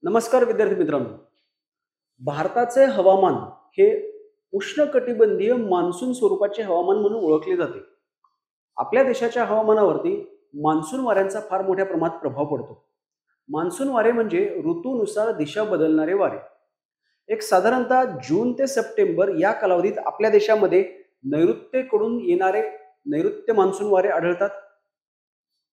नमस्कार विद्यार्थी मित्रांनो. भारताचे हवामान हे उष्णकटिबंधीय मान्सून स्वरूपाचे हवामान म्हणून ओळखले जाते. आपल्या देशाच्या हवामानावरती मान्सून वाऱ्यांचा फार मोठ्या प्रमाणात प्रभाव पडतो. मान्सून वारे म्हणजे ऋतूनुसार दिशा बदलणारे वारे. एक साधारणतः जून ते सप्टेंबर या कालावधीत आपल्या देशामध्ये नैऋत्येकडून येणारे नैऋत्य मान्सून वारे आढळतात.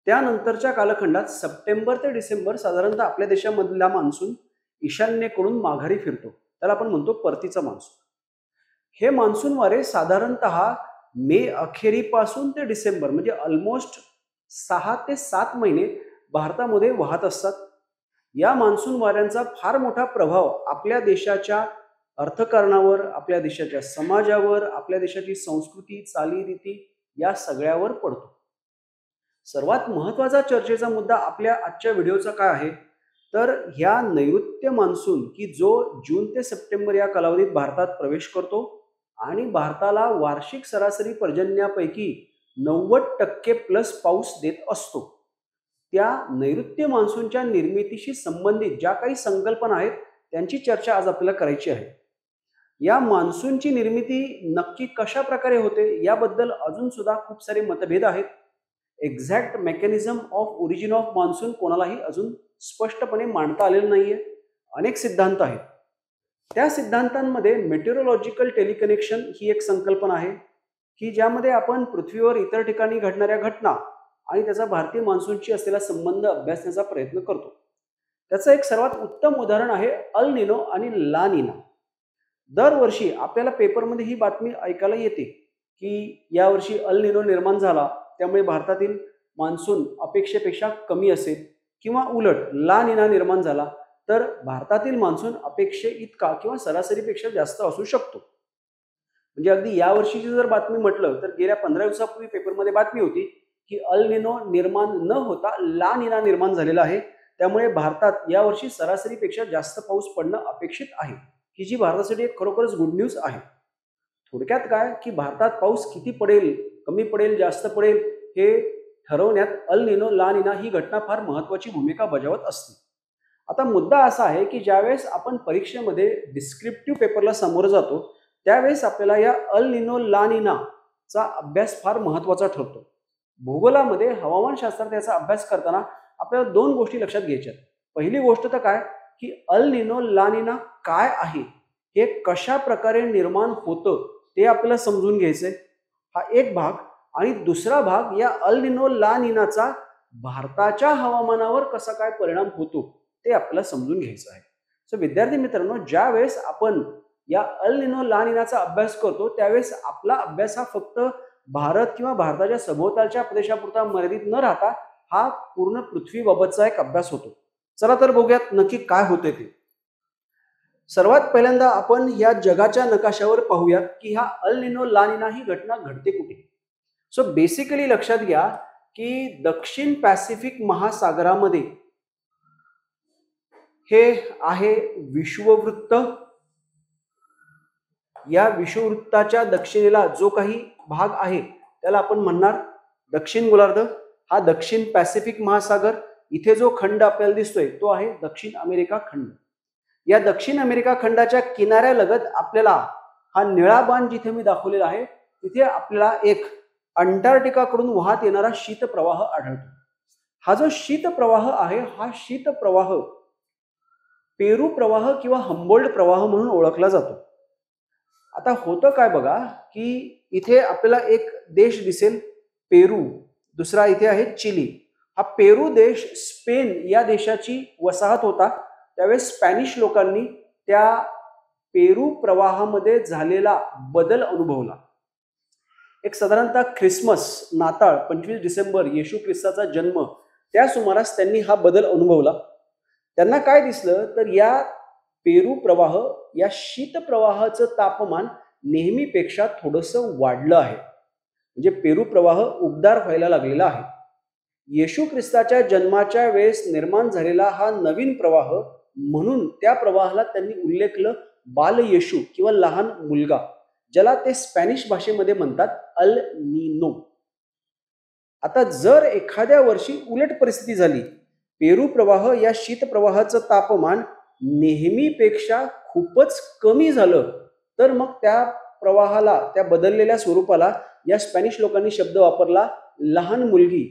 त्यानंतरच्या कालखंडात सप्टेंबर ते डिसेंबर साधारणतः आपल्या देशामधला मान्सून ईशान्येकडून माघारी फिरतो. त्याला आपण म्हणतो परतीचा मान्सून. हे मान्सून वारे साधारणतः मे अखेरीपासून ते डिसेंबर म्हणजे ऑलमोस्ट 6 ते 7 महिने भारतामध्ये वाहत असतात. या मान्सून वाऱ्यांचा फार मोठा प्रभाव आपल्या देशाच्या अर्थकारणावर, आपल्या देशाच्या समाजावर, आपल्या देशाची संस्कृती, चालीरीती या सगळ्यावर पडतो. सर्वात महत्त्वाचा चर्चेचा मुद्दा आपल्या आजच्या व्हिडिओचा काय आहे, तर ह्या नैऋत्य मान्सून की जो जून ते सप्टेंबर या कालावधीत भारतात प्रवेश करतो आणि भारताला वार्षिक सरासरी पर्जन्यापैकी 90% प्लस पाऊस देत असतो. त्या नैऋत्य मान्सूनच्या निर्मितीशी संबंधित ज्या काही संकल्पना आहेत त्यांची चर्चा आज आपल्याला करायची आहे. या मान्सूनची निर्मिती नक्की कशा प्रकारे होते याबद्दल अजून सुद्धा खूप सारे मतभेद आहेत. Exact mechanism of origin of monsoon कोणालाही अजून स्पष्टपणे मांडता आलेलं नाहीये. अनेक सिद्धांत आहेत. त्या सिद्धांतांमध्ये मेटेरोलॉजिकल टेलिकनेक्शन ही एक संकल्पना आहे की ज्यामध्ये आपण पृथ्वीवर इतर ठिकाणी घडणाऱ्या घटना आणि त्याचा भारतीय मान्सूनशी असलेला संबंध अभ्यासण्याचा प्रयत्न करतो. त्याचं एक सर्वात उत्तम उदाहरण आहे अल निनो आणि ला निना. दरवर्षी आपल्याला पेपरमध्ये ही बातमी ऐकायला येते की यावर्षी अल निनो निर्माण झाला, त्यामुळे भारतातील मान्सून अपेक्षेपेक्षा कमी असेल, किंवा उलट ला निना निर्माण झाला तर भारतातील मान्सून अपेक्षे इतका किंवा सरासरीपेक्षा जास्त असू शकतो. म्हणजे अगदी यावर्षीची जर बातमी म्हटलं तर गेल्या 15 दिवसापूर्वी पेपरमध्ये बातमी होती की अल निनो निर्माण न होता ला निना निर्माण झालेला आहे, त्यामुळे भारतात यावर्षी सरासरीपेक्षा जास्त पाऊस पडणं अपेक्षित आहे, ही जी भारतासाठी एक खरोखरच गुड न्यूज आहे. थोडक्यात काय की भारतात पाऊस किती पडेल, कमी पडेल, जास्त पडेल हे ठरवण्यात अल निनो ला निना ही घटना फार महत्त्वाची भूमिका बजावत असते. आता मुद्दा असा आहे की ज्यावेळेस आपण परीक्षेमध्ये डिस्क्रिप्टिव्ह पेपरला सामोरं जातो त्यावेळेस आपल्याला या अल निनो ला निनाचा अभ्यास फार महत्त्वाचा ठरतो. भूगोलामध्ये हवामानशास्त्रात याचा अभ्यास करताना आपल्याला 2 गोष्टी लक्षात घ्यायच्यात. पहिली गोष्ट तर काय की अल निनो ला निना काय आहे, हे कशा प्रकारे निर्माण होतं ते आपल्याला समजून घ्यायचंय, हा एक भाग. आणि दुसरा भाग या अल निनो ला निनाचा भारताच्या हवामानावर कसा काय परिणाम होतो ते आपल्याला समजून घ्यायचं आहे. सो विद्यार्थी मित्रांनो, ज्या वेळेस आपण या अल निनो ला निनाचा अभ्यास करतो त्यावेळेस आपला अभ्यास हा फक्त भारत किंवा भारताच्या सभोवतालच्या प्रदेशापुरता मर्यादित न राहता हा पूर्ण पृथ्वीबाबतचा एक अभ्यास होतो. चला तर बघूयात नक्की काय होते ते. सर्वात पहिल्यांदा आपण या जगाच्या नकाशावर पाहूयात की हा अल निनो ला निना ही घटना घडते कुठे. सो बेसिकली लक्षात घ्या की दक्षिण पॅसिफिक महासागरामध्ये हे आहे विषुववृत्त. या विषुववृत्ताच्या दक्षिणेला जो काही भाग आहे त्याला आपण म्हणणार दक्षिण गोलार्ध. हा दक्षिण पॅसिफिक महासागर. इथे जो खंड आपल्याला दिसतोय तो आहे दक्षिण अमेरिका खंड. या दक्षिण अमेरिका खंडाच्या किनाऱ्यालगत आपल्याला हा निळा बाण जिथे मी दाखवलेला आहे तिथे आपल्याला एक अंटार्क्टिकाकडून वाहत येणारा शीतप्रवाह आढळतो. हा जो शीतप्रवाह आहे हा शीतप्रवाह पेरू प्रवाह किंवा हम्बोल्ट प्रवाह म्हणून ओळखला जातो. आता होतं काय बघा की इथे आपल्याला एक देश दिसेल पेरू, दुसरा इथे आहे चिली. हा पेरू देश स्पेन या देशाची वसाहत होता. त्यावेळेस स्पॅनिश लोकांनी त्या पेरू प्रवाहामध्ये झालेला बदल अनुभवला. एक साधारणतः ख्रिसमस, नाताळ, 25 डिसेंबर येशू ख्रिस्ताचा जन्म त्या सुमारास त्यांनी हा बदल अनुभवला. त्यांना काय दिसलं तर या पेरू प्रवाह या शीत प्रवाहाचं तापमान नेहमीपेक्षा थोडंसं वाढलं आहे. म्हणजे पेरू प्रवाह उबदार व्हायला लागलेला आहे. येशू ख्रिस्ताच्या जन्माच्या वेळेस निर्माण झालेला हा नवीन प्रवाह म्हणून त्या प्रवाहाला त्यांनी उल्लेखलं बाल येशू किंवा लहान मुलगा, ज्याला ते स्पॅनिश भाषेमध्ये म्हणतात अल निनो. आता जर एखाद्या वर्षी उलट परिस्थिती झाली, पेरू प्रवाह या शीत प्रवाहाचं तापमान नेहमीपेक्षा खूपच कमी झालं तर मग त्या प्रवाहाला, त्या बदललेल्या स्वरूपाला या स्पॅनिश लोकांनी शब्द वापरला लहान मुलगी,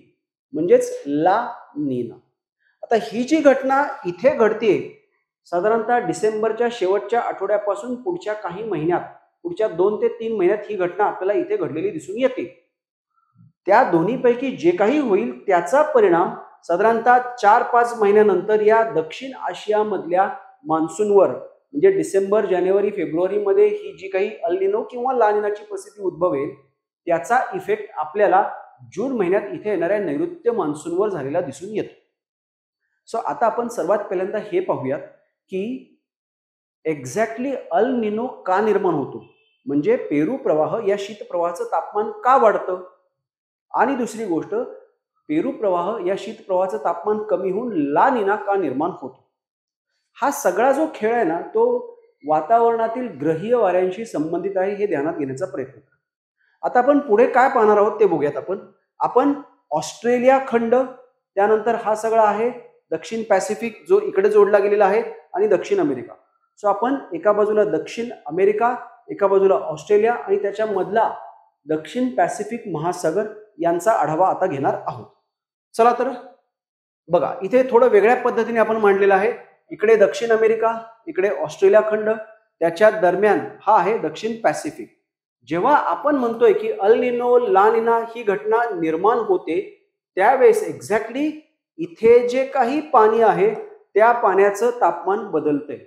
म्हणजेच ला नीना. आता ही जी घटना इथे घडते साधारणतः डिसेंबरच्या शेवटच्या आठवड्यापासून पुढच्या काही महिन्यात, पुढच्या 2 ते 3 महिन्यात ही घटना आपल्याला इथे घडलेली दिसून येते. त्या दोन्हीपैकी जे काही होईल त्याचा परिणाम साधारणतः 4-5 महिन्यानंतर या दक्षिण आशियामधल्या मान्सूनवर, म्हणजे डिसेंबर, जानेवारी, फेब्रुवारीमध्ये ही जी काही अल निनो किंवा ला निनाची परिस्थिती उद्भवेल त्याचा इफेक्ट आपल्याला जून महिन्यात इथे येणाऱ्या नैऋत्य मान्सूनवर झालेला दिसून येतो. सो आता आपण सर्वात पहिल्यांदा हे पाहूयात की एक्झॅक्टली अल निनो का निर्माण होतो, म्हणजे पेरू प्रवाह या शीत प्रवाहाचं तापमान का वाढतं, आणि दुसरी गोष्ट पेरू प्रवाह या शीत प्रवाहाचं तापमान कमी होऊन ला निना का निर्माण होतो. हा सगळा जो खेळ आहे ना तो वातावरणातील ग्रहीय वाऱ्यांशी संबंधित आहे हे ध्यानात घेण्याचा प्रयत्न करा. आता आपण पुढे काय पाहणार आहोत ते बघूयात. आपण ऑस्ट्रेलिया खंड, त्यानंतर हा सगळा आहे दक्षिण पॅसिफिक जो इकडे जोडला गेलेला आहे, आणि दक्षिण अमेरिका. सो आपण एका बाजूला दक्षिण अमेरिका, एका बाजूला ऑस्ट्रेलिया आणि त्याच्या मधला दक्षिण पॅसिफिक महासागर यांचा आढावा आता घेणार आहोत. चला तर बघा, इथे थोडं वेगळ्या पद्धतीने आपण मांडलेलं आहे. इकडे दक्षिण अमेरिका, इकडे ऑस्ट्रेलिया खंड, त्याच्या दरम्यान हा आहे दक्षिण पॅसिफिक. जेव्हा आपण म्हणतोय की अल निनो ला निना ही घटना निर्माण होते त्यावेळेस एक्झॅक्टली इथे जे काही पाणी आहे त्या पाण्याचं तापमान बदलतंय.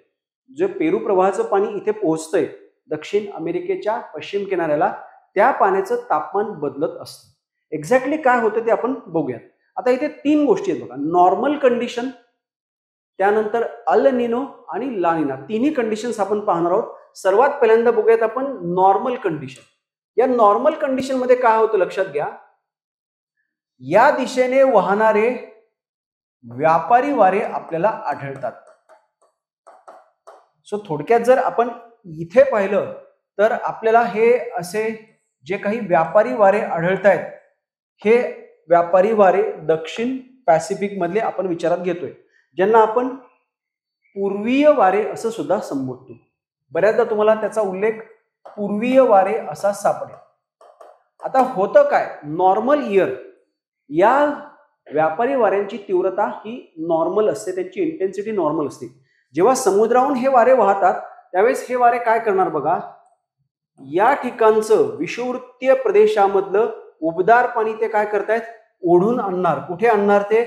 जे पेरू प्रवाहाचं पाणी इथे पोहोचतंय दक्षिण अमेरिकेच्या पश्चिम किनाऱ्याला, त्या पाण्याचं तापमान बदलत असतं. एक्झॅक्टली काय होतं ते आपण बघूयात. आता इथे 3 गोष्टी आहेत बघा, नॉर्मल कंडिशन, त्यानंतर अल निनो आणि ला निना, तिन्ही कंडिशन्स आपण पाहणार आहोत. सर्वात पहिल्यांदा बघूयात आपण नॉर्मल कंडिशन. या नॉर्मल कंडिशन मध्ये काय होतं लक्षात घ्या, या दिशेने वाहणारे व्यापारी वारे आपल्याला आढळतात. सो थोडक्यात जर आपण इथे पाहिलं तर आपल्याला हे असे जे काही व्यापारी वारे आढळत आहेत हे व्यापारी वारे दक्षिण पॅसिफिक मधले आपण विचारात घेतोय, ज्यांना आपण पूर्वीय वारे असं सुद्धा संबोधतो. बऱ्याचदा तुम्हाला त्याचा उल्लेख पूर्वीय वारे असा सापडेल. आता होतं काय, नॉर्मल इयर या व्यापारी वाऱ्यांची तीव्रता ही नॉर्मल असते, त्यांची इंटेन्सिटी नॉर्मल असते. जेव्हा समुद्राहून हे वारे वाहतात त्यावेळेस हे वारे काय करणार बघा, या ठिकाणचं विषुववृत्तीय प्रदेशामधलं उबदार पाणी ते काय करतायत, ओढून आणणार. कुठे आणणार ते,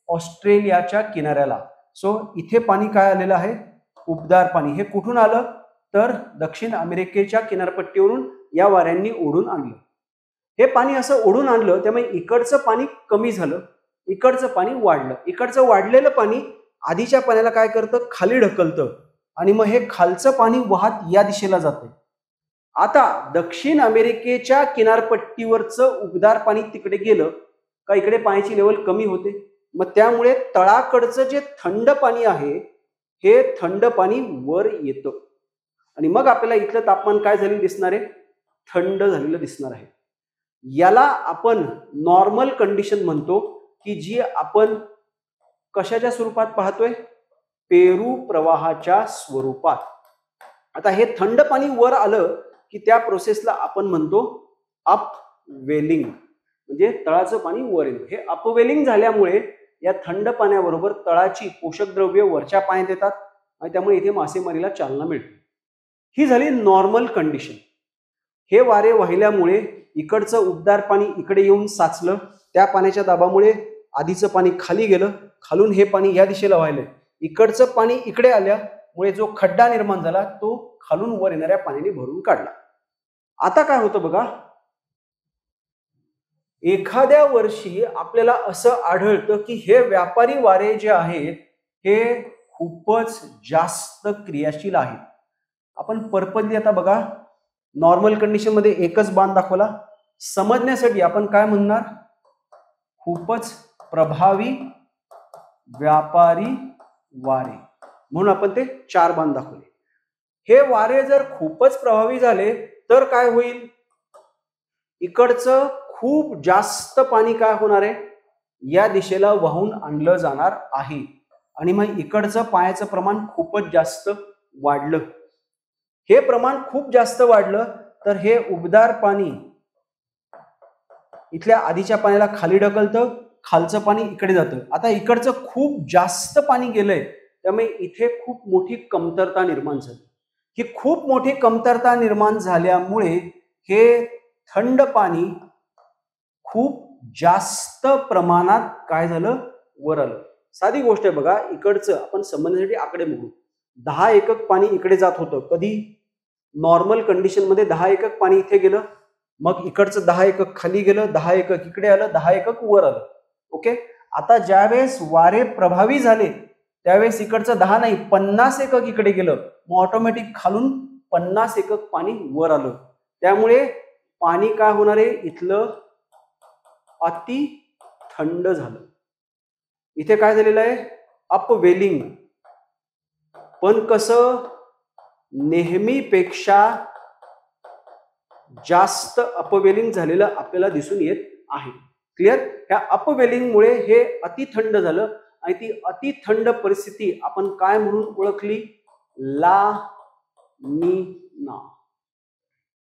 ऑस्ट्रेलियाच्या किनाऱ्याला. सो इथे पाणी काय आलेलं आहे, उबदार पाणी. हे कुठून आलं तर दक्षिण अमेरिकेच्या किनारपट्टीवरून या वाऱ्यांनी ओढून आणलं. हे पाणी असं ओढून आणलं त्यामुळे इकडचं पाणी कमी झालं, इकडचं पाणी वाढलं. इकडचं वाढलेलं पाणी आधीच्या पाण्याला काय करतं, खाली ढकलतं, आणि मग हे खालचं पाणी वाहत या दिशेला जातं. आता दक्षिण अमेरिकेच्या किनारपट्टीवरचं उबदार पाणी तिकडे गेलं का इकडे पाण्याची लेवल कमी होते. मग त्यामुळे तळाकडचं जे थंड पाणी आहे हे थंड पाणी वर येतं, आणि मग आपल्याला इथलं तापमान काय झालेलं दिसणार आहे, थंड झालेलं दिसणार आहे. याला आपण नॉर्मल कंडिशन म्हणतो, की जी आपण कशाच्या स्वरूपात पाहतोय, पेरू प्रवाहाच्या स्वरूपात. आता हे थंड पाणी वर आलं की त्या प्रोसेसला आपण म्हणतो अपवेलिंग, म्हणजे तळाचं पाणी वर येणं. हे अपवेलिंग झाल्यामुळे या थंड पाण्याबरोबर तळाची पोषक द्रव्ये वरच्या पाण्यात येतात आणि त्यामुळे इथे मासेमारीला चालना मिळते. ही झाली नॉर्मल कंडिशन. हे वारे वाहिल्यामुळे इकडचं उबदार पाणी इकडे येऊन साचलं, त्या पाण्याच्या दाबामुळे आधीचं पाणी खाली गेलं, खालून हे पाणी या दिशेला वाहिलं, इकडचं पाणी इकडे आल्यामुळे जो खड्डा निर्माण झाला तो खालून वर येणाऱ्या पाण्याने भरून काढला. आता काय होतं बघा, एखाद्या वर्षी आपल्याला असं आढळतं की हे व्यापारी वारे जे आहेत हे खूपच जास्त क्रियाशील आहेत. आपण पर्पजली आता बघा, नॉर्मल कंडिशन मध्ये एकच बाण दाखवला. समजण्यासाठी आपण काय म्हणणार, खूपच प्रभावी व्यापारी वारे, म्हणून आपण ते 4 बाण दाखवले. हे वारे जर खूपच प्रभावी झाले तर काय होईल, इकडचं खूप जास्त पाणी काय होणार आहे, या दिशेला वाहून आणलं जाणार आहे. आणि मग इकडचं पाण्याचं प्रमाण खूपच जास्त वाढलं. हे प्रमाण खूप जास्त वाढलं तर हे उबदार पाणी इथल्या आधीच्या पाण्याला खाली ढकलतं, खालचं पाणी इकडे जातं. आता इकडचं खूप जास्त पाणी गेलंय, त्यामुळे इथे खूप मोठी कमतरता निर्माण झाली. ही खूप मोठी कमतरता निर्माण झाल्यामुळे हे थंड पाणी खूप जास्त प्रमाणात काय झालं, वर आलं. साधी गोष्ट आहे बघा, इकडचं आपण समजण्यासाठी आकडे बघू. 10 एकक पाणी इकडे जात होतं. कधी नॉर्मल कंडिशन मध्ये 10 एकक पाणी इथे गेलं, मग इकडचं 10 एकक खाली गेलं, 10 एकक इकडे आलं, 10 एकक वर आलं. ओके. आता ज्यावेळेस वारे प्रभावी झाले त्यावेळेस इकडचं 10 नाही 50 एकक इकडे गेलं, मग ऑटोमॅटिक खालून 50 एकक पाणी वर आलं. त्यामुळे पाणी काय होणार आहे, इथलं अति थंड झालं. इथे काय झालेलं आहे, अपवेलिंग. पण कसं, नेहमीपेक्षा जास्त अपवेलिंग झालेलं आपल्याला दिसून येत आहे. क्लिअर. ह्या अपवेलिंगमुळे हे अति थंड झालं आणि ती अति थंड परिस्थिती आपण काय म्हणून ओळखली, ला नीना.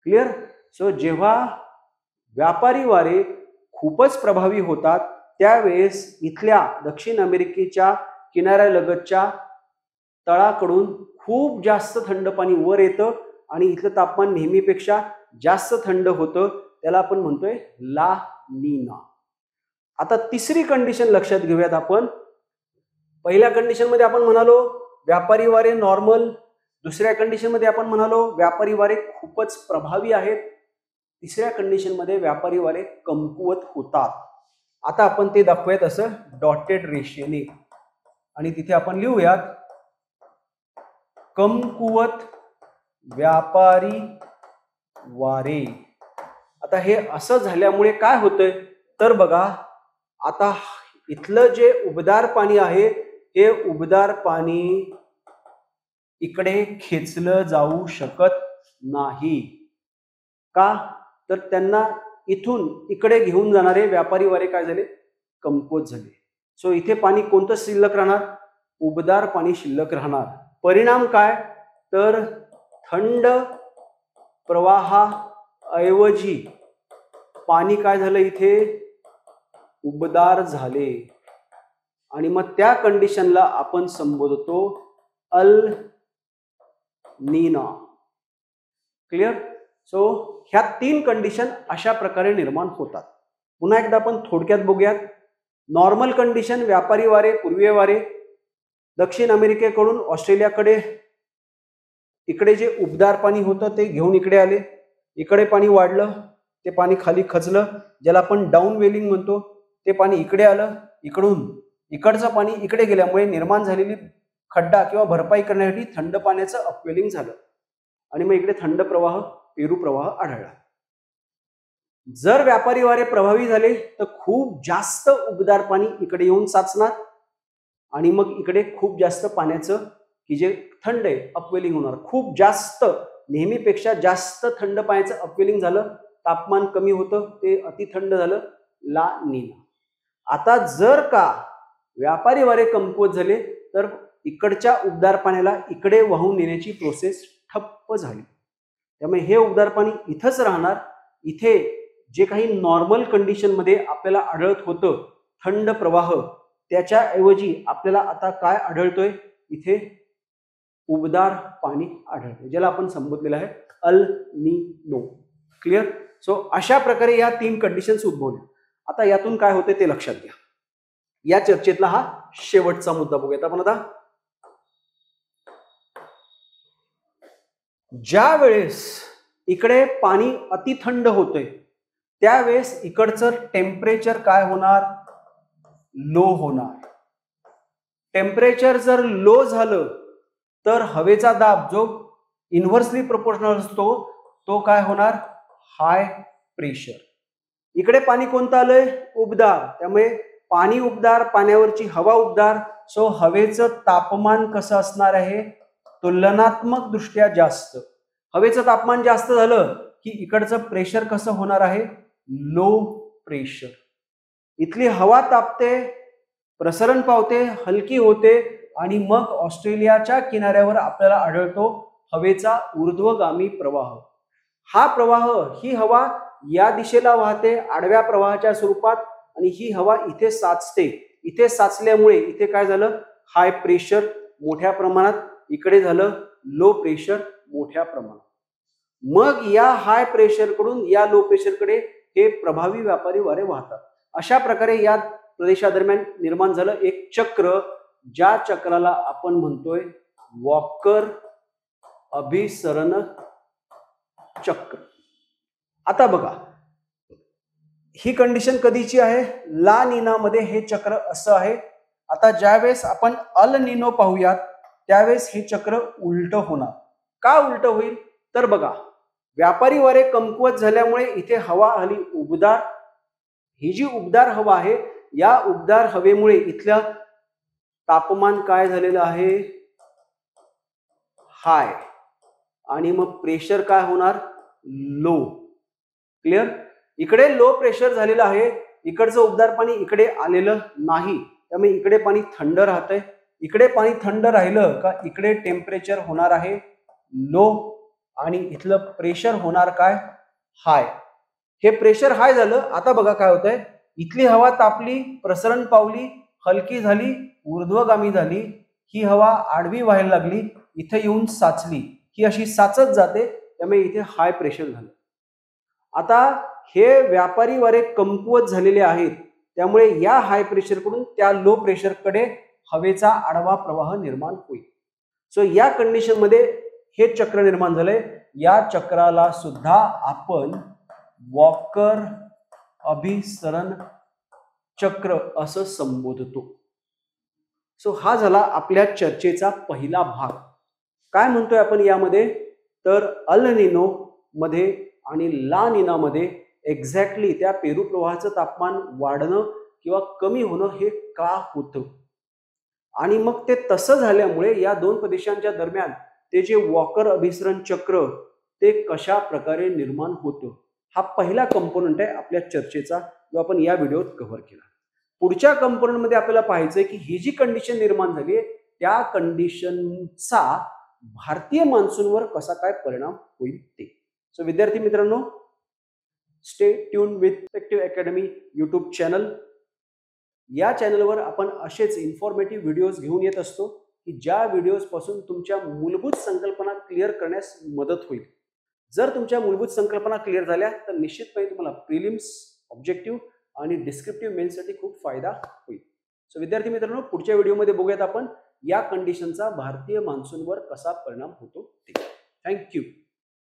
क्लिअर. सो जेव्हा व्यापारी वारे खूपच प्रभावी होतात त्यावेळेस इथल्या दक्षिण अमेरिकेच्या किनाऱ्यालगतच्या तळाकडून खूप जास्त थंड पाणी वर येतं आणि इथलं तापमान नेहमीपेक्षा जास्त थंड होतं. त्याला आपण म्हणतोय ला नीना. आता तिसरी कंडिशन लक्षात घेऊयात आपण. पहिल्या कंडिशन मध्ये आपण म्हणालो व्यापारी वारे नॉर्मल, दुसऱ्या कंडिशन मध्ये आपण म्हणालो व्यापारी वारे खूपच प्रभावी आहेत, तिसऱ्या कंडिशन मध्ये व्यापारी वारे कमकुवत होतात. आता आपण ते दाखवूयात असं डॉटेड रेषेने आणि तिथे आपण लिहूयात कमकुवत व्यापारी वारे. आता हे असं झाल्यामुळे काय होतंय तर बघा, आता इथलं जे उबदार पाणी आहे हे उबदार पाणी इकडे खेचलं जाऊ शकत नाही. का तर त्यांना इथून इकडे घेऊन जाणारे व्यापारी वारे काय झाले, कमकुवत झाले. सो इथे पाणी कोणतं शिल्लक राहणार, उबदार पाणी शिल्लक राहणार. परिणाम काय तर थंड प्रवाहाऐवजी पाणी काय झालं, इथे उबदार झाले आणि मग त्या कंडिशनला आपण संबोधतो अल नीना. क्लिअर. सो ह्या 3 कंडिशन अशा प्रकारे निर्माण होतात. पुन्हा एकदा आपण थोडक्यात बघूयात. नॉर्मल कंडिशन व्यापारी वारे, पूर्वीय वारे दक्षिण अमेरिकेकडून ऑस्ट्रेलियाकडे इकडे जे उबदार पाणी होतं ते घेऊन इकडे आले, इकडे पाणी वाढलं, ते पाणी खाली खचलं, ज्याला आपण डाऊन वेलिंग म्हणतो. ते पाणी इकडे आलं, इकडून इकडचं पाणी इकडे गेल्यामुळे निर्माण झालेली खड्डा किंवा भरपाई करण्यासाठी थंड पाण्याचं अपवेलिंग झालं आणि मग इकडे थंड प्रवाह, पेरू प्रवाह आढळला. जर व्यापारी वारे प्रभावी झाले तर खूप जास्त उबदार पाणी इकडे येऊन साचणार आणि मग इकडे खूप जास्त पाण्याचं की जे थंड आहे अपवेलिंग होणार. खूप जास्त, नेहमीपेक्षा जास्त थंड पाण्याचं अपवेलिंग झालं, तापमान कमी होतं, ते अति थंड झालं, ला नीना. आता जर का व्यापारी वारे कमकुवत झाले तर इकडच्या उबदार पाण्याला इकडे वाहून नेण्याची प्रोसेस ठप्प झाली. त्यामुळे हे उबदार पाणी इथंच राहणार. इथे जे काही नॉर्मल कंडिशन मध्ये आपल्याला आढळत होतं थंड प्रवाह, त्याच्याऐवजी आपल्याला आता काय आढळतोय, इथे उबदार पाणी आढळते, ज्याला आपण संबोधलेलं आहे अल नीनो. क्लिअर. सो अशा प्रकारे या 3 कंडिशन्स उद्भवल्या. आता यातून काय होते ते लक्षात घ्या. या चर्चेतला हा शेवटचा मुद्दा बघूयात आपण आता. ज्या वेळेस इकडे पाणी अति थंड होतंय त्यावेळेस इकडचं टेम्परेचर काय होणार, लो होणार. टेम्परेचर जर लो झालं तर हवेचा दाब जो इन्व्हर्सली प्रोपोर्शनल असतो तो काय होणार, हाय प्रेशर. इकडे पाणी कोणतं आलंय, उबदार, त्यामुळे पाणी उबदार, पाण्यावरची हवा उबदार. सो हवेचं तापमान कसं असणार आहे, तुलनात्मक दृष्ट्या जास्त. हवेचं तापमान जास्त झालं की इकडचं प्रेशर कसं होणार आहे, लो प्रेशर. इथली हवा तापते, प्रसरण पावते, हलकी होते, आणि मग ऑस्ट्रेलियाच्या किनाऱ्यावर आपल्याला आढळतो हवेचा ऊर्ध्वगामी प्रवाह. हा प्रवाह, ही हवा या दिशेला वाहते आडव्या प्रवाहाच्या स्वरूपात आणि ही हवा इथे साचते. इथे साचल्यामुळे इथे काय झालं, हाय प्रेशर मोठ्या प्रमाणात, इकडे झालं लो प्रेशर मोठ्या प्रमाणात. मग या हाय प्रेशर कडून या लो प्रेशर कडे हे प्रभावी व्यापारी वारे वाहतात. अशा प्रकारे या प्रदेशादरम्यान निर्माण झालं एक चक्र, ज्या चक्राला आपण म्हणतोय वॉकर अभिसरण चक्र. आता बघा, ही कंडिशन कधीची आहे, ला नीना मध्ये हे चक्र असं आहे. आता ज्यावेळेस आपण अल नीनो पाहूयात त्यावेळेस हे चक्र उलट होणार. का उलट होईल तर बघा, व्यापारी वारे कमकुवत झाल्यामुळे इथे हवा आली उबदार. ही जी उबदार हवा आहे, या उबदार हवेमुळे इथलं तापमान काय झालेलं आहे, हाय, आणि मग प्रेशर काय होणार, लो. क्लिअर. इकडे लो प्रेशर झालेलं आहे, इकडचं उबदार पाणी इकडे आलेलं नाही, त्यामुळे इकडे पाणी थंड राहतंय. इकडे पाणी थंड राहिलं का इकडे टेम्परेचर होणार आहे लो आणि इथलं प्रेशर होणार काय, हाय. हे प्रेशर हाय झालं. आता बघा काय होतंय, इथली हवा तापली, प्रसरण पावली, हलकी झाली, ऊर्ध्वगामी झाली. ही हवा आडवी व्हायला लागली, इथे येऊन साचली, ही अशी साचत जाते, त्यामुळे इथे हाय प्रेशर झालं. आता हे व्यापारी वारे कमकुवत झालेले आहेत, त्यामुळे या हाय प्रेशर कडून त्या लो प्रेशर कडे हवेचा आडवा प्रवाह निर्माण होईल. सो या कंडिशन मध्ये हे चक्र निर्माण झालंय. या चक्राला सुद्धा आपण वॉकर अभिसरण चक्र असं संबोधतो. सो हा झाला आपल्या चर्चेचा पहिला भाग. काय म्हणतोय आपण यामध्ये, तर अल नीनो मध्ये आणि ला नीना मध्ये एक्झॅक्टली त्या पेरू प्रवाहाचं तापमान वाढणं किंवा कमी होणं हे का होतं, आणि मग ते तसं झाल्यामुळे या दोन प्रदेशांच्या दरम्यान ते जे वॉकर अभिसरण चक्र ते कशा प्रकारे निर्माण होतं, हा पहिला कंपोनंट आहे आपल्या चर्चेचा, जो आपण या व्हिडिओत कव्हर केला. पुढच्या कंपोनंट मध्ये आपल्याला पाहायचंय की ही जी कंडिशन निर्माण झाली आहे त्या कंडिशनचा भारतीय मान्सूनवर कसा काय परिणाम होईल ते. सो विद्यार्थी मित्रांनो, stay tune with perspective academy YouTube channel. या चॅनलवर आपण असेच इन्फॉर्मेटिव्ह व्हिडिओज घेऊन येत असतो की ज्या व्हिडिओज पासून तुमच्या मूलभूत संकल्पना क्लिअर करण्यास मदत होईल. जर तुमच्या मूलभूत संकल्पना क्लिअर झाल्या तर निश्चितपणे तुम्हाला प्रिलिम्स, ऑब्जेक्टिव्ह आणि डिस्क्रिप्टिव्ह मेन्ससाठी खूप फायदा होईल. सो विद्यार्थी मित्रांनो, पुढच्या व्हिडिओमध्ये बघूयात आपण या कंडिशनचा भारतीय मान्सूनवर कसा परिणाम होतो ते. थँक्यू.